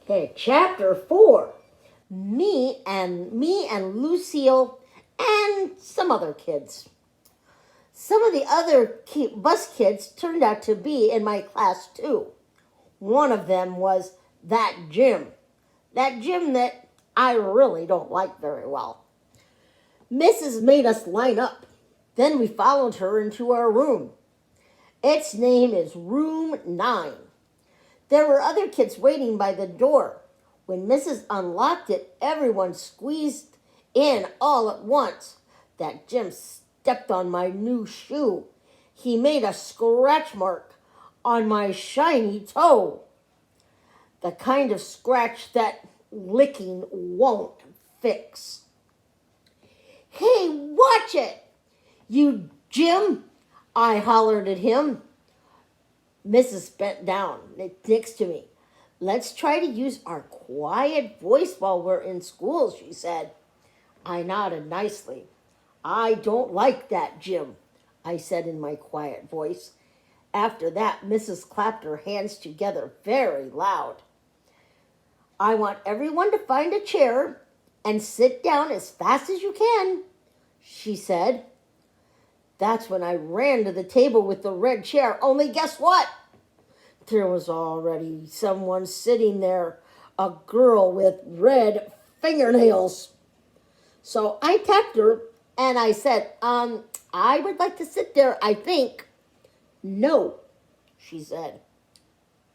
Okay, chapter 4. Me and Lucille and some other kids. Some of the other bus kids turned out to be in my class too. One of them was that Jim. That Jim that I really don't like very well. Mrs. made us line up. Then we followed her into our room. Its name is Room 9. There were other kids waiting by the door. When Mrs. unlocked it, everyone squeezed in all at once. That Jim stepped on my new shoe. He made a scratch mark on my shiny toe. The kind of scratch that licking won't fix. Hey, watch it! You Jim! I hollered at him. Mrs. bent down next to me. Let's try to use our quiet voice while we're in school, she said. I nodded nicely. I don't like that, Jim, I said in my quiet voice. After that, Mrs. clapped her hands together very loud. I want everyone to find a chair and sit down as fast as you can, she said. That's when I ran to the table with the red chair. Only guess what? There was already someone sitting there, a girl with red fingernails. So I tapped her and I said, I would like to sit there, I think. No, she said.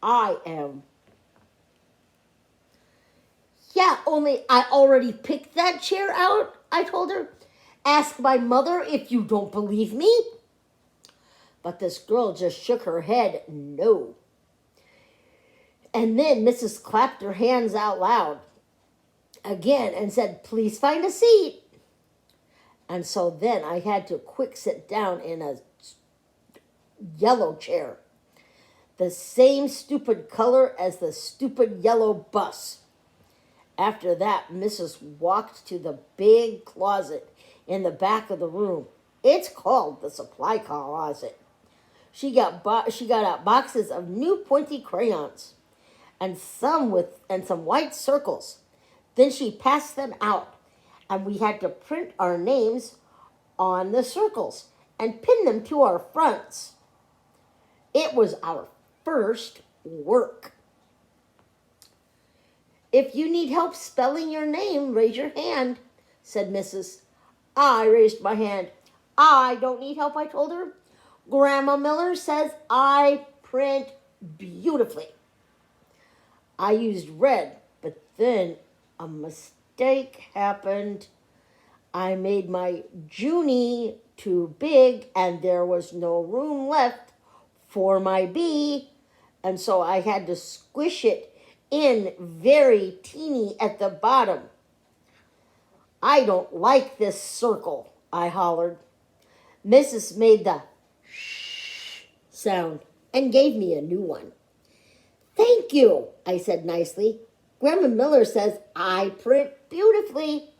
I am. Yeah, only I already picked that chair out, I told her. Ask my mother if you don't believe me. But this girl just shook her head, no. And then Mrs. clapped her hands out loud again and said, please find a seat. And so then I had to quick sit down in a yellow chair, the same stupid color as the stupid yellow bus. After that, Mrs. walked to the big closet in the back of the room. It's called the supply closet. She got out boxes of new pointy crayons and some white circles. Then she passed them out, and we had to print our names on the circles and pin them to our fronts. It was our first work. If you need help spelling your name, raise your hand, said Mrs. I raised my hand. I don't need help, I told her. Grandma Miller says I print beautifully. I used red, but then a mistake happened. I made my Junie too big, and there was no room left for my B, and so I had to squish it in very teeny at the bottom. I don't like this circle, I hollered. Mrs. made the shh sound and gave me a new one. Thank you, I said nicely. Grandma Miller says I print beautifully.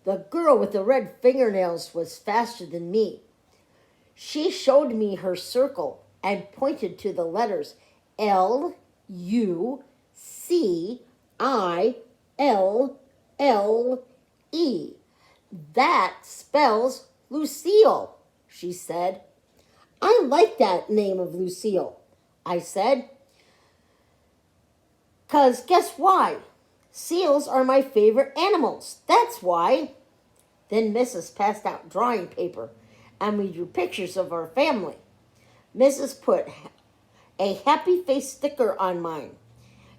The girl with the red fingernails was faster than me. She showed me her circle and pointed to the letters Lucille. That spells Lucille, she said. I like that name of Lucille, I said. 'Cause guess why? Seals are my favorite animals. That's why. Then Mrs. passed out drawing paper, and we drew pictures of our family. Mrs. put a happy face sticker on mine.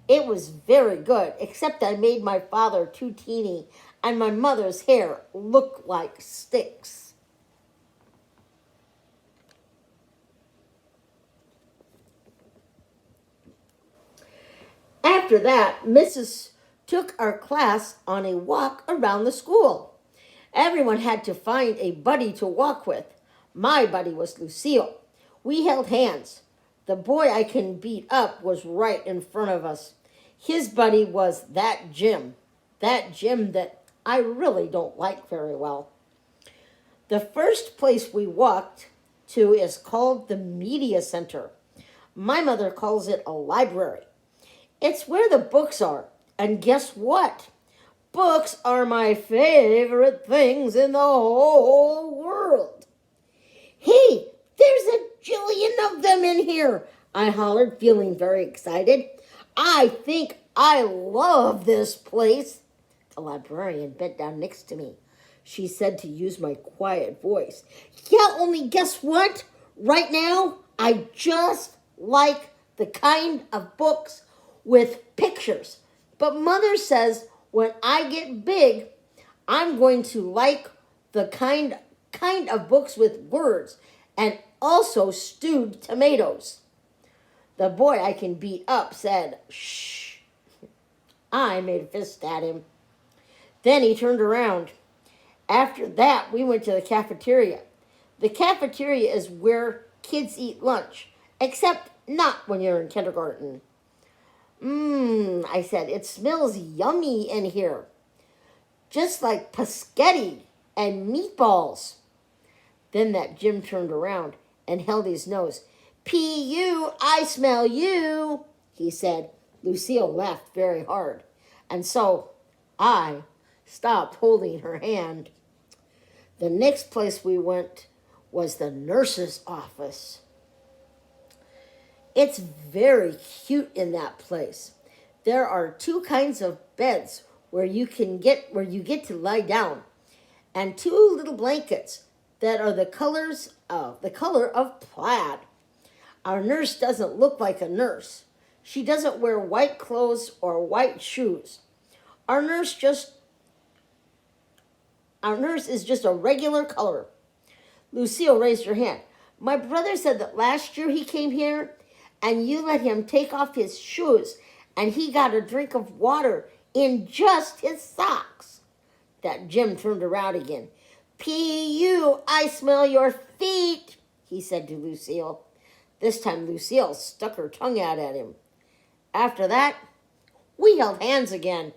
It was very good, except I made my father too teeny, and my mother's hair looked like sticks. After that, Mrs. took our class on a walk around the school. Everyone had to find a buddy to walk with. My buddy was Lucille. We held hands. The boy I can beat up was right in front of us. His buddy was that Jim that I really don't like very well. The first place we walked to is called the Media Center. My mother calls it a library. It's where the books are. And guess what? Books are my favorite things in the whole world. Hey, there's a jillion of them in here, I hollered, feeling very excited. I think I love this place. The librarian bent down next to me. She said to use my quiet voice. Yeah, only guess what? Right now, I just like the kind of books with pictures. But Mother says when I get big, I'm going to like the kind of books with words and also stewed tomatoes. The boy I can beat up said, shh. I made a fist at him. Then he turned around. After that, we went to the cafeteria. The cafeteria is where kids eat lunch, except not when you're in kindergarten. I said, it smells yummy in here. Just like paschetti and meatballs. Then that Jim turned around and held his nose. P.U., I smell you, he said. Lucille laughed very hard. And so I stopped holding her hand. The next place we went was the nurse's office. It's very cute in that place. There are two kinds of beds where you get to lie down, and two little blankets that are the color of plaid. Our nurse doesn't look like a nurse. She doesn't wear white clothes or white shoes. Our nurse is just a regular color. Lucille raised her hand. My brother said that last year he came here and you let him take off his shoes and he got a drink of water in just his socks. That Jim turned around again. P.U., I smell your feet, he said to Lucille. This time Lucille stuck her tongue out at him. After that, we held hands again.